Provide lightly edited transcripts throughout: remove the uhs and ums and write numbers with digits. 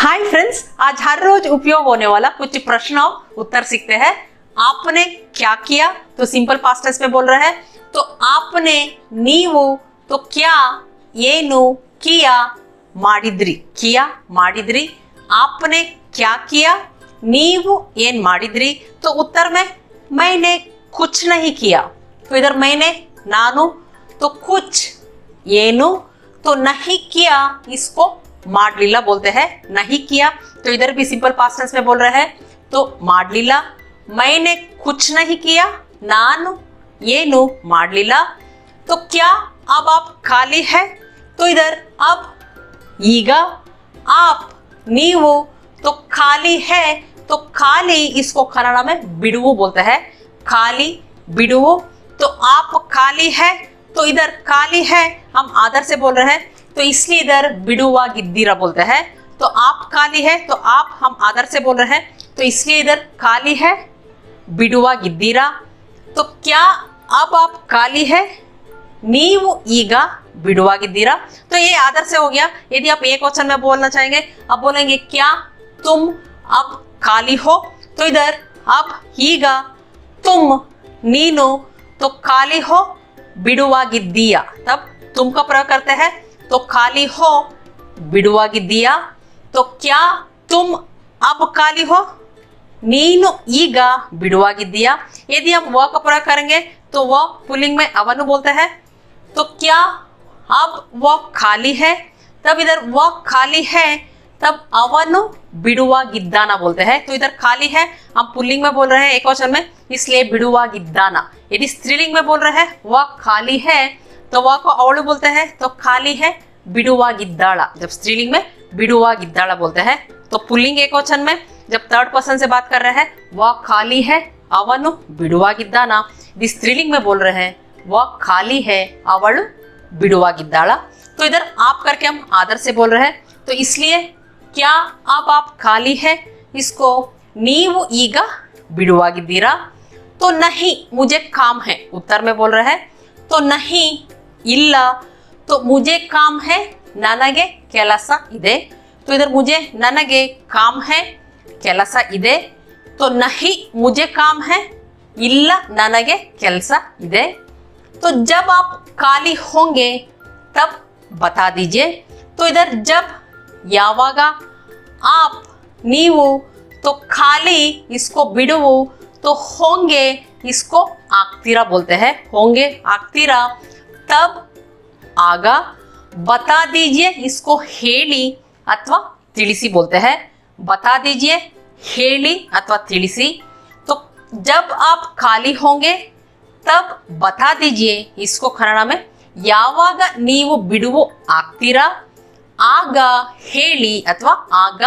Hi friends, आज हर रोज उपयोग होने वाला कुछ प्रश्न और उत्तर सीखते हैं। आपने क्या किया तो सिंपल पास्ट टेंस में बोल रहे हैं। तो आपने नीवु तो क्या येनु किया माडिद्री किया माडिद्री। आपने क्या किया नीवु येन माडिद्री। तो उत्तर में मैंने कुछ नहीं किया। तो इधर मैंने नानु तो कुछ येनु तो नहीं किया, इसको माडलीला बोलते हैं। नहीं किया तो इधर भी सिंपल पास्ट टेंस में बोल रहे हैं तो माडलीला। मैंने कुछ नहीं किया नानु येनु माडलीला। तो क्या अब आप खाली है तो इधर अब ईगा आप नीवु तो खाली है तो खाली इसको कन्नड़ में बिडुवु बोलते हैं। खाली बिडुवु। तो आप खाली है तो इधर खाली है हम आदर से बोल रहे हैं तो इसलिए इधर बिडुवा गिद्दीरा बोलते हैं। तो आप खाली है तो आप हम आदर से बोल रहे हैं तो इसलिए इधर खाली है बिडुवा गिद्दीरा। तो क्या अब आप खाली है नीवु ईगा बिडुवा गिद्दीरा। तो ये आदर से हो गया। यदि आप एक वचन में बोलना चाहेंगे, अब बोलेंगे क्या तुम अब खाली हो। तो इधर अब ईगा तुम नीनु तो खाली हो बिडुवा गिद्दिया। तब तुम का प्रयोग करते हैं तो खाली हो बिडुवा गिद्दिया। तो क्या तुम अब खाली हो नीनु ईगा बिडुवा गिद्दिया। यदि हम वह का प्रयोग करेंगे तो वह पुल्लिंग में अवनु बोलते हैं। तो क्या अब वह खाली है। तब इधर वह खाली है तब अवनु बिडुवा गिद्दाना बोलते हैं। तो इधर खाली है हम पुल्लिंग में बोल रहे हैं एक वचन में, इसलिए बिडुवा गिद्दाना। यदि स्त्रीलिंग में बोल रहे हैं वह खाली है तो वह को अवಳು बोलते हैं। तो खाली है बिडुवा गिद्दाड़ा। जब स्त्रीलिंग में बिडुवा गिद्दाड़ा बोलते हैं तो पुल्लिंग एक वचन में जब थर्ड पर्सन से बात कर रहे हैं वह खाली है अवनु बिडुवा गिद्दाना। यदि स्त्रीलिंग में बोल रहे हैं वह खाली है अवಳು बिडुवा गिद्दाड़ा। तो इधर आप करके हम आदर से बोल रहे हैं तो इसलिए क्या अब आप खाली है इसको नीवु ईगा बिडुवा गिद्दीरा। तो नहीं मुझे काम है उत्तर में बोल रहे हैं तो नहीं इल्ला तो मुझे काम है ನನಗೆ ಕೆಲಸ ಇದೆ। तो इधर मुझे ನನಗೆ काम है ಕೆಲಸ ಇದೆ। तो नहीं मुझे काम है इल्ला ನನಗೆ ಕೆಲಸ ಇದೆ। तो जब आप खाली होंगे तब बता दीजिए। तो इधर जब यावाग आप नीवु तो खाली इसको बिडुवु तो होंगे इसको आगतीरा बोलते हैं। होंगे आगतीरा। तब आगा बता दीजिए इसको हेली अथवा ತಿಳಿಸಿ बोलते हैं। बता दीजिए हेली अथवा ತಿಳಿಸಿ। तो जब आप खाली होंगे तब बता दीजिए इसको कन्नड़ में ಯಾವಾಗ ನೀವು ಬಿಡುವು ಆಗ್ತೀರಾ ಆಗ ಹೇಳಿ अथवा ಆಗ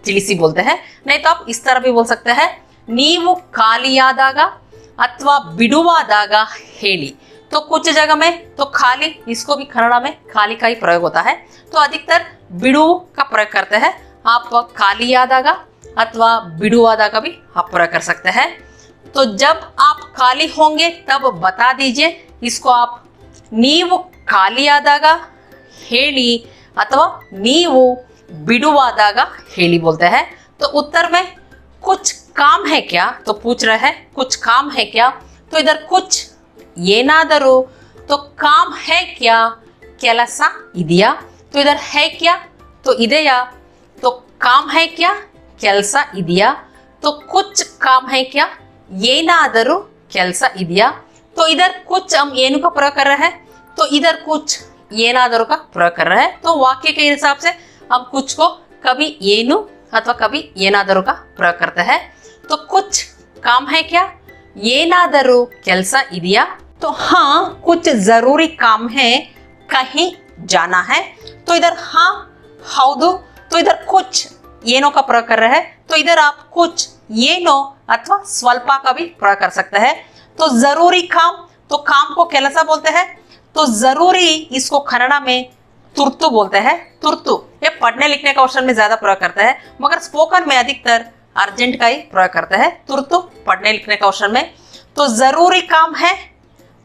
ತಿಳಿಸಿ बोलते हैं। नहीं तो आप इस तरह भी बोल सकते हैं ನೀವು ಖಾಲಿಯಾದಾಗ अथवा बिडुवाದಾಗ हेली। तो कुछ जगह में तो खाली इसको भी कन्नड़ में खाली का ही प्रयोग होता है। तो अधिकतर बिडु का प्रयोग करते हैं। आप खालियाದಾಗ अथवा बिडुवाದಾಗ भी आप प्रयोग कर सकते हैं। तो जब आप खाली होंगे तब बता दीजिए इसको आप नीवु ಖಾಲಿಯಾದಾಗ हेली अथवा नीवु बिडुवाದಾಗ हेली बोलते हैं। तो उत्तर में कुछ काम है क्या तो पूछ रहे हैं कुछ काम है क्या। तो इधर कुछ ಏನಾದರೂ तो काम है क्या ಕೆಲಸ ಇದೆಯಾ। तो इधर है क्या तो ಇದೆಯಾ। तो काम है क्या ಕೆಲಸ ಇದೆಯಾ। तो कुछ काम है क्या ಏನಾದರೂ ಕೆಲಸ ಇದೆಯಾ। तो इधर कुछ हम ಏನು का प्रयोग कर रहे हैं तो इधर कुछ ಏನಾದರೂ का प्रयोग कर रहे हैं। तो वाक्य के हिसाब से हम कुछ को कभी ಏನು अथवा कभी ಏನಾದರೂ का प्रयोग करते हैं। तो कुछ काम है क्या ಏನಾದರೂ ಕೆಲಸ ಇದೆಯಾ। तो हाँ कुछ जरूरी काम है कहीं जाना है। तो इधर हाँ हौदु। तो इधर कुछ ಏನೋ का प्रयोग कर रहे हैं तो इधर आप कुछ ಏನೋ अथवा स्वल्पा का भी प्रयोग कर सकते हैं। तो जरूरी काम तो काम को ಕೆಲಸ बोलते हैं। तो जरूरी इसको कन्नड़ में तुर्तु बोलते हैं। तुर्तु ये पढ़ने लिखने का ऑप्शन में ज्यादा प्रयोग करते हैं मगर स्पोकन में अधिकतर अर्जेंट का ही प्रयोग करते हैं। तुर्तु पढ़ने लिखने का ऑप्शन में। तो जरूरी काम है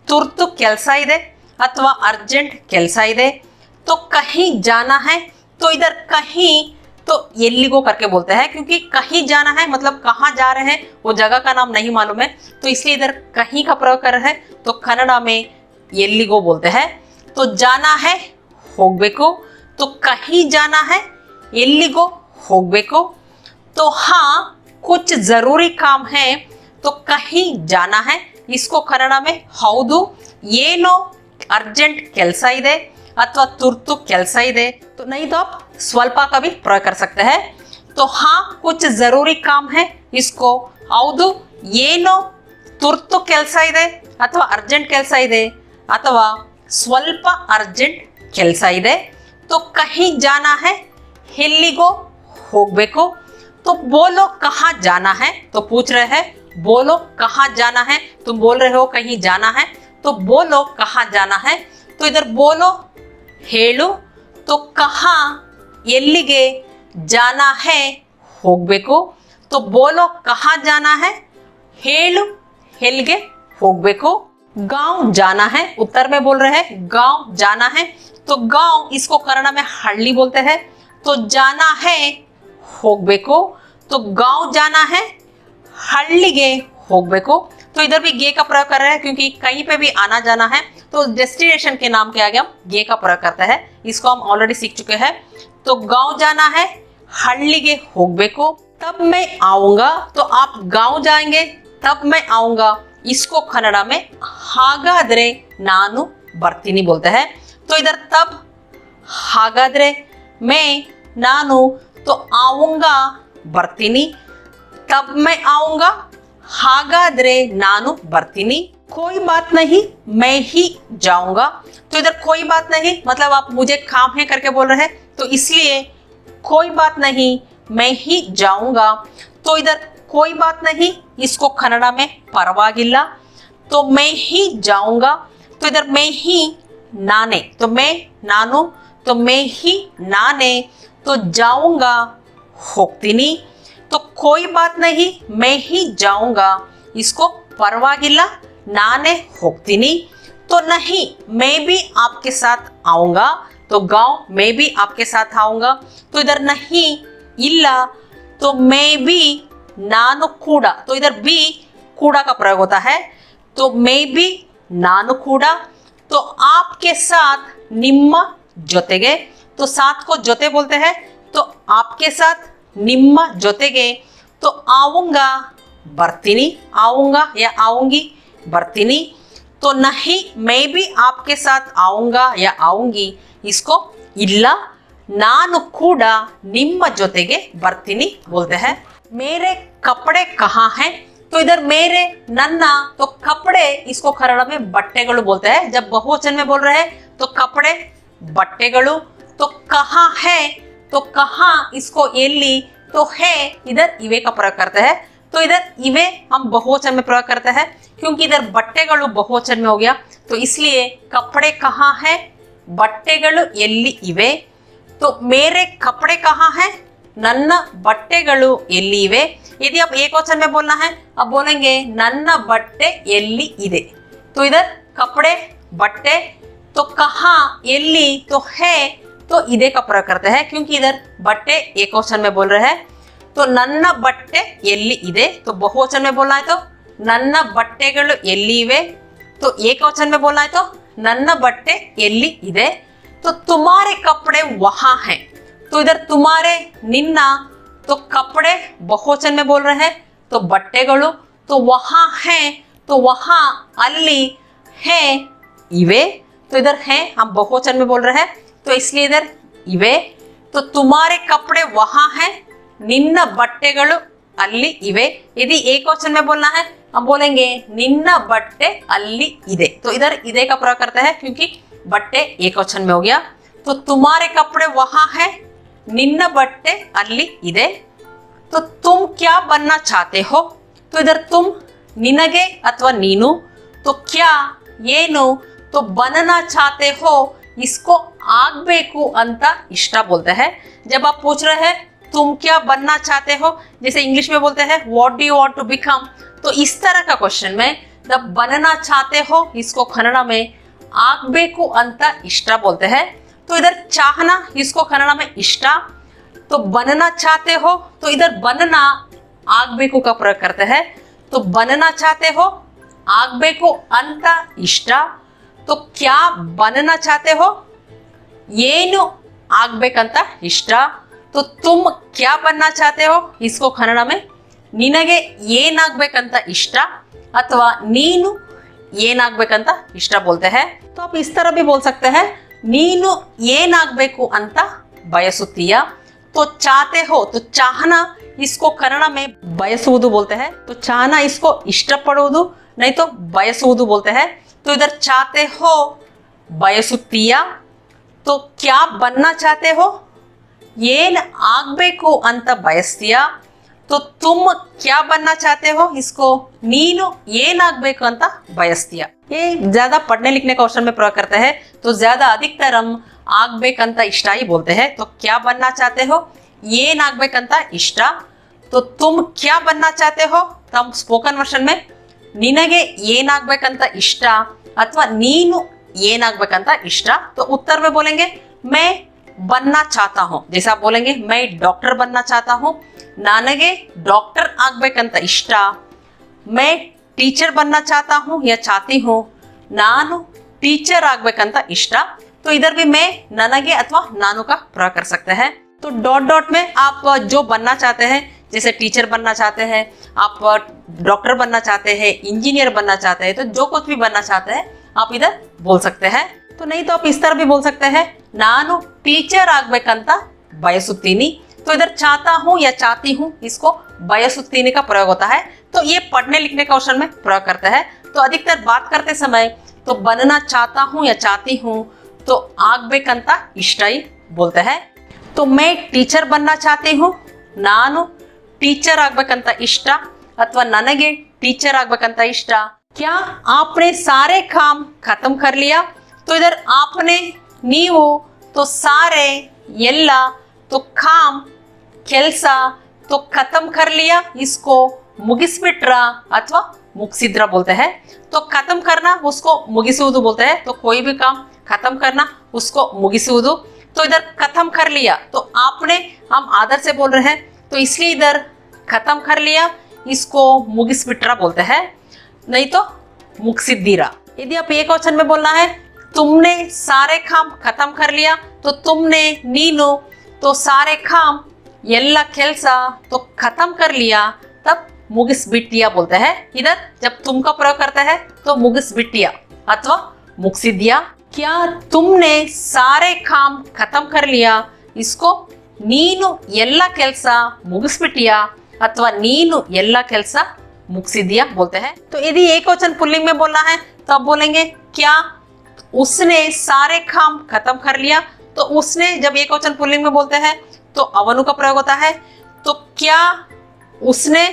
तुर्तु ಕೆಲಸ ಇದೆ अथवा अर्जेंट ಕೆಲಸ ಇದೆ। तो कहीं जाना है तो इधर कहीं तो एल्लिगो करके बोलते हैं, क्योंकि कहीं जाना है मतलब कहाँ जा रहे हैं वो जगह का नाम नहीं मालूम है, तो इसलिए इधर कहीं का प्रयोग कर रहे हैं, तो कन्नड़ा में एल्लिगो बोलते हैं। तो जाना है होगबेको, तो कहीं जाना है एल्लिगो होगबेको। तो हाँ कुछ जरूरी काम है तो कहीं जाना है, इसको कन्नड़ा में हौದು ಏನೋ अर्जेंट ಕೆಲಸ ಇದೆ अथवा तुर्तु ಕೆಲಸ ಇದೆ, तो नहीं तो आप स्वल्प का भी प्रयोग कर सकते हैं। तो हाँ कुछ जरूरी काम है, इसको हौದು ಏನೋ ತುರ್ತು ಕೆಲಸ ಇದೆ अथवा अर्जेंट ಕೆಲಸ ಇದೆ अथवा स्वल्प अर्जेंट ಕೆಲಸ ಇದೆ। तो कहीं जाना है ಎಲ್ಲಿಗೋ ಹೋಗಬೇಕು। तो बोलो कहाँ जाना है, तो पूछ रहे हैं बोलो कहाँ जाना है, तुम बोल रहे हो कहीं जाना है, तो बोलो कहाँ जाना है। तो इधर बोलो हेलो, तो कहाँ ಎಲ್ಲಿಗೆ जाना है ಹೋಗಬೇಕು। तो बोलो कहाँ जाना है, हेलो ಎಲ್ಲಿಗೆ ಹೋಗಬೇಕು। गांव जाना है, उत्तर में बोल रहे हैं गांव जाना है, तो गांव इसको कन्नड़ में हಳ್ಳಿ बोलते हैं। तो जाना है ಹೋಗಬೇಕು, तो गांव जाना है हಳ್ಳಿಗೆ ಹೋಗಬೇಕು। तो इधर भी गे का प्रयोग कर रहे हैं, क्योंकि कहीं पे भी आना जाना है तो डेस्टिनेशन के नाम के आगे हम गे का प्रयोग करते हैं, इसको हम ऑलरेडी सीख चुके हैं। तो गांव जाना है हಳ್ಳಿಗೆ ಹೋಗಬೇಕು। तब मैं आऊंगा, तो आप गांव जाएंगे तब मैं आऊंगा, इसको कन्नड़ा में ಹಾಗಾದ್ರೆ ನಾನು ಬರ್ತೀನಿ बोलते हैं। तो इधर तब ಹಾಗಾದ್ರೆ मैं ನಾನು, तो आऊंगा ಬರ್ತೀನಿ, तब मैं आऊंगा ಹಾಗಾದ್ರೆ ನಾನು ಬರ್ತೀನಿ। कोई बात नहीं मैं ही जाऊंगा, तो इधर कोई बात नहीं मतलब आप मुझे काम है करके बोल रहे हैं, तो इसलिए कोई बात नहीं मैं ही जाऊंगा। तो इधर कोई बात नहीं इसको कन्नड़ा में ಪರವಾಗಿಲ್ಲ, तो मैं ही जाऊंगा। तो इधर मैं ही नाने, तो मैं नानु, तो मैं ही नाने, तो जाऊंगा ಹೋಗ್ತೀನಿ। तो कोई बात नहीं मैं ही जाऊंगा, इसको ಪರವಾಗಿಲ್ಲ नाने ಹೋಗ್ತೀನಿ। तो नहीं मैं भी आपके साथ आऊंगा, तो गांव मैं भी आपके साथ आऊंगा। तो इधर नहीं इल्ला, तो मैं भी नानु ಕೂಡ, तो इधर भी कूड़ा का प्रयोग होता है, तो मैं भी नानु ಕೂಡ। तो आपके साथ ನಿಮ್ಮ ಜೊತೆಗೆ, तो साथ को ಜೊತೆ बोलते हैं, तो आपके साथ ನಿಮ್ಮ ಜೊತೆಗೆ। तो आऊंगा ಬರ್ತೀನಿ, आऊंगा या आऊंगी ಬರ್ತೀನಿ। तो नहीं मैं भी आपके साथ आऊंगा या आऊंगी, इसको ಇಲ್ಲ ನಾನು ಕೂಡ ನಿಮ್ಮ ಜೊತೆಗೆ ಬರ್ತೀನಿ बोलते हैं। मेरे कपड़े कहाँ हैं, तो इधर मेरे नन्ना, तो कपड़े इसको कन्नड़ में ಬಟ್ಟೆಗಳು बोलते हैं। जब बहुवचन में बोल रहे हैं तो कपड़े ಬಟ್ಟೆಗಳು। तो कहाँ है, तो कहाँ इसको ಎಲ್ಲಿ, तो है इधर इवे का प्रयोग करते हैं। तो इधर इवे हम बहुवचन में प्रयोग करते हैं, क्योंकि इधर ಬಟ್ಟೆಗಳು बहुवचन में हो गया, तो इसलिए कपड़े कहाँ है ಬಟ್ಟೆಗಳು ಎಲ್ಲಿ ಇವೆ। तो मेरे कपड़े कहाँ है, ನನ್ನ ಬಟ್ಟೆಗಳು ಎಲ್ಲಿ ಇವೆ। यदि आप एक वचन में बोलना है, अब बोलेंगे ನನ್ನ ಬಟ್ಟೆ ಎಲ್ಲಿ ಇದೆ। तो इधर कपड़े बट्टे, तो कहाँ एल्ली, तो है, तो इधे का प्रयोग करते हैं, क्योंकि इधर बट्टे एक वचन में बोल रहे हैं। तो ನನ್ನ ಬಟ್ಟೆ ಎಲ್ಲಿ ಇದೆ, तो बहुवचन में बोलना है तो ನನ್ನ ಬಟ್ಟೆಗಳು ಎಲ್ಲಿ ಇವೆ। तो एक वचन में बोलना है तो ನನ್ನ ಬಟ್ಟೆ ಎಲ್ಲಿ ಇದೆ। तो तुम्हारे कपड़े वहां हैं, तो इधर तुम्हारे निन्ना, तो कपड़े बहुवचन में बोल रहे हैं, तो ಬಟ್ಟೆಗಳು, तो वहां हैं, तो वहां ಅಲ್ಲಿ है इवे। तो इधर है हम बहुवचन में बोल रहे हैं, तो इसलिए इधर इवे। तो तुम्हारे कपड़े वहां हैं, निन्न ಬಟ್ಟೆಗಳು ಅಲ್ಲಿ ಇವೆ। यदि एक वचन में बोलना है, हम बोलेंगे निन्न ಬಟ್ಟೆ ಅಲ್ಲಿ ಇದೆ। तो इधर इधे का प्रयोग करते हैं, क्योंकि बट्टे एक वचन में हो गया। तो तुम्हारे कपड़े वहां है, निन्न बट्टे ಅಲ್ಲಿ ಇದೆ। तो तुम क्या बनना चाहते हो, तो इधर तुम ನಿನಗೆ अथवा नीनू, तो क्या ಏನು, तो बनना चाहते हो इसको ಆಗ್ಬೇಕು ಅಂತ इष्ट बोलते हैं। जब आप पूछ रहे हैं तुम क्या बनना चाहते हो, जैसे इंग्लिश में बोलते हैं what do you want to become, तो इस तरह का क्वेश्चन में जब बनना चाहते हो इसको कन्नड़ में ಆಗ್ಬೇಕು ಅಂತ इष्ट बोलते हैं। तो इधर चाहना इसको कन्नड़ में इष्ट, तो बनना चाहते हो, तो इधर बनना ಆಗ್ಬೇಕು का प्रयोग करते हैं। तो बनना चाहते हो, ಆಗ್ಬೇಕು ಅಂತ ಇಷ್ಟ। तो क्या बनना चाहते हो, ಏನು ಆಗ್ಬೇಕಂತ ಇಷ್ಟ। तो तुम क्या बनना चाहते हो, इसको कन्नड़ में ನಿನಗೆ ಏನಾಗ್ಬೇಕಂತ ಇಷ್ಟ अथवा ನೀನು ಏನಾಗ್ಬೇಕಂತ ಇಷ್ಟ बोलते हैं। तो आप इस तरह भी बोल सकते हैं, ನೀನು ಏನಾಗ್ಬೇಕು ಅಂತ ಬಯಸುತ್ತೀಯ। तो चाहते हो, तो चाहना इसको कन्नड़ में ಬಯಸುವುದು बोलते हैं। तो चाहना इसको ಇಷ್ಟಪಡುವುದು, नहीं तो ಬಯಸುವುದು बोलते हैं। तो इधर चाहते हो ಬಯಸುತ್ತೀಯ। तो क्या बनना चाहते हो, ಏನ್ ಆಗ್ಬೇಕು ಅಂತ ಬಯಸ್ತೀಯಾ। तो तुम क्या बनना चाहते हो, इसको ನೀನು ಏನಾಗ್ಬೇಕು ಅಂತ ಬಯಸ್ತೀಯಾ। ये ज्यादा पढ़ने लिखने का क्वेश्चन में प्रयोग करते हैं। तो ज्यादा अधिकतर हम ಆಗ್ಬೇಕಂತ ಇಷ್ಟ ही बोलते हैं। तो क्या बनना चाहते हो, ಏನಾಗ್ಬೇಕಂತ ಇಷ್ಟ। तो तुम क्या बनना चाहते हो, तम स्पोकन वर्जन में ನಿನಗೆ ಏನಾಗ್ಬೇಕಂತ ಇಷ್ಟ अथवा ನೀನು ಏನಾಗ್ಬೇಕಂತ ಇಷ್ಟ। तो उत्तर में बोलेंगे मैं बनना चाहता हूँ। जैसे आप बोलेंगे मैं डॉक्टर बनना चाहता हूँ, ನನಗೆ डॉक्टर ಆಗ್ಬೇಕಂತ ಇಷ್ಟ। मैं टीचर बनना चाहता हूँ या चाहती हूँ, ನಾನು टीचर ಆಗ್ಬೇಕಂತ ಇಷ್ಟ। तो इधर भी मैं ನನಗೆ अथवा ನಾನು का प्रयोग कर सकते हैं। तो डॉट डॉट में आप जो बनना चाहते हैं, जैसे टीचर बनना चाहते हैं, आप डॉक्टर बनना चाहते हैं, इंजीनियर बनना चाहते हैं, तो जो कुछ भी बनना चाहते हैं आप इधर बोल सकते हैं। तो नहीं तो आप इस तरह भी बोल सकते हैं, ನಾನು टीचर ಆಗ್ಬೇಕಂತ ಬಯಸುತ್ತೀನಿ। तो इधर चाहता हूँ या चाहती हूँ, इसको बयसुत्तीनी का प्रयोग होता है। तो ये पढ़ने लिखने का क्वेश्चन में प्रयोग करते हैं। तो अधिकतर बात करते समय तो बनना चाहता हूँ या चाहती हूँ, तो ಆಗ್ಬೇಕಂತ ಇಷ್ಟ ही बोलते हैं। तो मैं टीचर बनना चाहती हूँ, ನಾನು टीचर ಆಗ್ಬೇಕಂತ ಇಷ್ಟ अथवा ನನಗೆ टीचर ಆಗ್ಬೇಕಂತ ಇಷ್ಟ। क्या आपने सारे काम खत्म कर लिया। तो इधर आपने ನೀವು, तो सारे ಎಲ್ಲ, तो काम ಕೆಲಸ, तो खत्म कर लिया इसको ಮುಗಿಸ್ಬಿಟ್ರಾ अथवा ಮುಗಿಸಿದ್ರಾ बोलते हैं। तो खत्म करना उसको ಮುಗಿಸುವುದು बोलते हैं। तो कोई भी काम खत्म करना उसको ಮುಗಿಸುವುದು। तो इधर खत्म कर लिया, तो आपने हम आदर से बोल रहे हैं, तो इसलिए इधर खत्म कर लिया इसको ಮುಗಿಸ್ಬಿಟ್ರಾ बोलते हैं, नहीं तो ಮುಗಿಸಿದ್ದೀರಾ। यदि आप एक क्वेश्चन में बोलना है, तुमने सारे काम खत्म कर लिया, तो तुमने ನೀನು, तो सारे काम ಎಲ್ಲ ಕೆಲಸ, तो खत्म कर लिया, तब ಮುಗಿಸ್ಬಿಟ್ಟಿಯಾ बोलते हैं। इधर जब तुम का प्रयोग करते हैं तो ಮುಗಿಸ್ಬಿಟ್ಟಿಯಾ अथवा ಮುಗಿಸಿದ್ಯಾ। क्या तुमने सारे काम खत्म कर लिया, इसको ನೀನು ಎಲ್ಲ ಕೆಲಸ ಮುಗಿಸ್ಬಿಟ್ಟಿಯಾ अथवा ನೀನು ಎಲ್ಲ ಕೆಲಸ ಮುಗಿಸಿದ್ಯಾ बोलते हैं। तो यदि एक क्वेश्चन पुल्लिंग में बोलना है तो आप बोलेंगे क्या उसने सारे काम खत्म कर लिया। तो उसने जब एक क्वेश्चन पुल्लिंग में बोलते हैं तो ಅವನು का प्रयोग होता है। तो क्या उसने,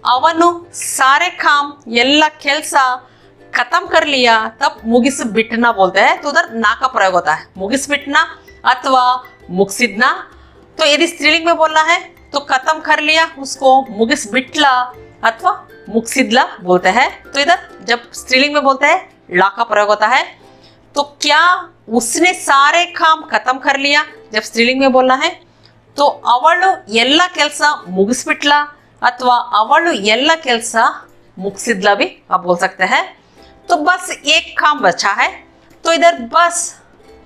ಅವನು सारे काम ಎಲ್ಲ ಕೆಲಸ खत्म कर लिया, तब ಮುಗಿಸ್ಬಿಟ್ನಾ बोलते हैं। तो उधर ना का प्रयोग होता है, ಮುಗಿಸ್ಬಿಟ್ನಾ अथवा ಮುಗಿಸಿದ್ನಾ। तो यदि स्त्रीलिंग में बोलना है तो खत्म कर लिया उसको ಮುಗಿಸ್ಬಿಟ್ಲಾ अथवा ಮುಗಿಸಿದ್ಲಾ बोलते हैं। तो इधर जब स्त्रीलिंग में बोलते हैं ला का प्रयोग होता है। तो क्या उसने सारे काम खत्म कर लिया, जब स्त्रीलिंग में बोलना है तो ಅವಳು ಎಲ್ಲ ಕೆಲಸ ಮುಗಿಸ್ಬಿಟ್ಲಾ अथवा ಅವಳು ಎಲ್ಲ ಕೆಲಸ ಮುಗಿಸಿದ್ಲಾ भी आप बोल सकते हैं। तो बस एक काम बचा है, तो इधर बस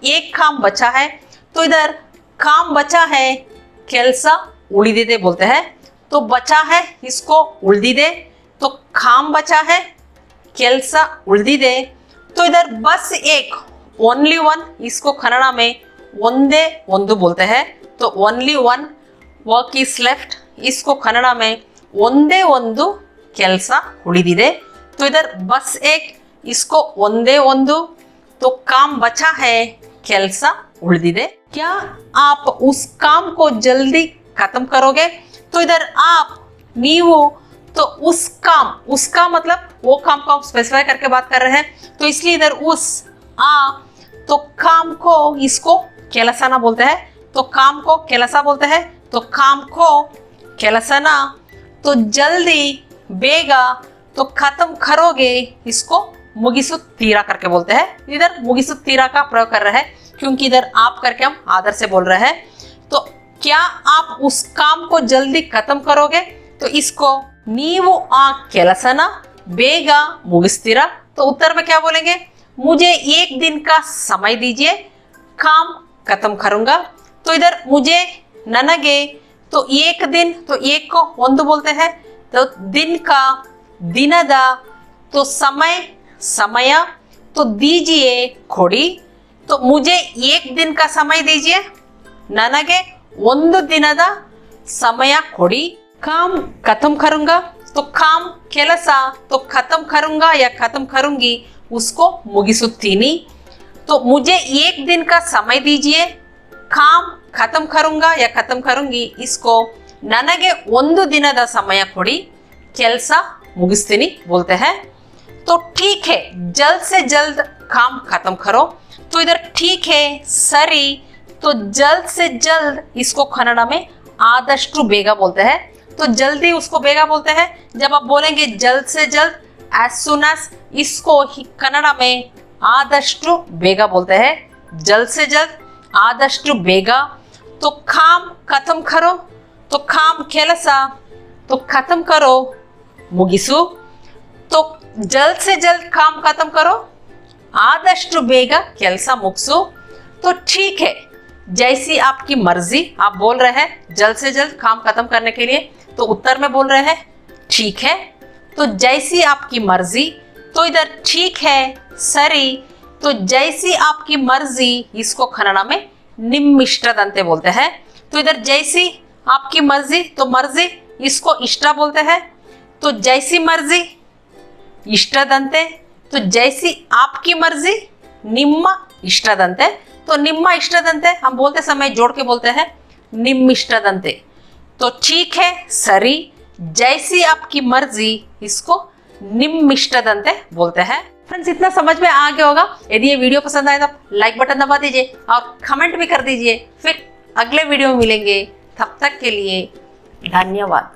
एक काम बचा है, तो इधर काम बचा है ಕೆಲಸ ಉಳಿದಿದೆ बोलते हैं। तो बचा है इसको ಉಳಿದಿದೆ, तो काम बचा है ಕೆಲಸ ಉಳಿದಿದೆ। तो इधर बस एक, ओनली वन, इसको कन्नड़ में ಒಂದೇ ಒಂದು बोलते हैं। तो only one work is left, इसको कन्नड़ में ಒಂದೇ ಒಂದು ಕೆಲಸ ಉಳಿದಿದೆ। तो इधर बस एक, इसको ಒಂದೇ ಒಂದು, तो काम बचा है ಕೆಲಸ ಉಳಿದಿದೆ। क्या आप उस काम को जल्दी खत्म करोगे। तो इधर आप, ನೀವು, तो उसका मतलब वो काम को हम स्पेसिफाई करके बात कर रहे हैं, तो इसलिए इधर उस तो काम को इसको ಕೆಲಸನ बोलते हैं। तो काम को ಕೆಲಸ बोलते हैं। तो काम को ಕೆಲಸನ, तो जल्दी ಬೇಗ, तो खत्म करोगे इसको ಮುಗಿಸುತ್ತೀರಾ करके बोलते हैं। इधर ಮುಗಿಸುತ್ತೀರಾ का प्रयोग कर रहे हैं क्योंकि इधर आप करके हम आदर से बोल रहे हैं। तो क्या आप उस काम को जल्दी खत्म करोगे? तो इसको नीवु आ केलसना बेगा मुगिस्तीरा। तो उत्तर में क्या बोलेंगे? मुझे एक दिन का समय दीजिए, काम खत्म करूंगा। तो इधर मुझे ननगे, तो एक दिन, तो एक को ಒಂದು बोलते हैं, तो दिन का दिनदा, तो समय समय, तो दीजिए ಕೊಡಿ। तो मुझे एक दिन का समय दीजिए, ನನಗೆ ಒಂದು ದಿನದ ಸಮಯ ಕೊಡಿ। काम खत्म करूंगा, तो काम ಕೆಲಸ, तो खत्म करूंगा या खत्म करूंगी उसको ಮುಗಿಸುತ್ತೀನಿ। तो मुझे एक दिन का समय दीजिए, काम खत्म करूंगा या खत्म करूंगी इसको ನನಗೆ ಒಂದು ದಿನದ ಸಮಯ ಕೊಡಿ, ಕೆಲಸ ಮುಗಿಸ್ತೀನಿ बोलते हैं। तो ठीक है, जल्द से जल्द काम खत्म करो। तो इधर ठीक है सरी, तो जल्द से जल्द इसको कन्नड़ में आदष्टु बेगा बोलते हैं। तो जल्दी उसको बेगा बोलते हैं। जब आप बोलेंगे जल्द से जल्द, एज सुन एज, इसको कन्नड़ में आदष्टु बेगा बोलते हैं। जल्द से जल्द, आदष्टु बेगा। तो काम खत्म करो, तो काम ಕೆಲಸ, तो खत्म करो मुगिसु। तो जल्द से जल्द काम खत्म करो, आदष्टु बेगा ಕೆಲಸ मुगिसु। तो ठीक है, जैसी आपकी मर्जी। आप बोल रहे हैं जल्द से जल्द काम खत्म करने के लिए, तो उत्तर में बोल रहे हैं ठीक है। तो जैसी आपकी मर्जी, तो इधर ठीक है सरी, तो जैसी आपकी मर्जी इसको कन्नड़ में निम्मिष्टದಂತೆ बोलते हैं। तो इधर जैसी आपकी मर्जी, तो मर्जी इसको इष्ट बोलते हैं। तो जैसी मर्जी इष्टದಂತೆ, तो जैसी आपकी मर्जी ನಿಮ್ಮ इष्टದಂತೆ। तो निम्मा इष्टದಂತೆ हम बोलते समय जोड़ के बोलते हैं निम्मिष्टದಂತೆ। तो ठीक है सरी, जैसी आपकी मर्जी इसको निम्मिष्टದಂತೆ बोलते हैं। फ्रेंड्स, इतना समझ में आ गया होगा। यदि ये वीडियो पसंद आए तो लाइक बटन दबा दीजिए और कमेंट भी कर दीजिए। फिर अगले वीडियो में मिलेंगे, तब तक के लिए धन्यवाद।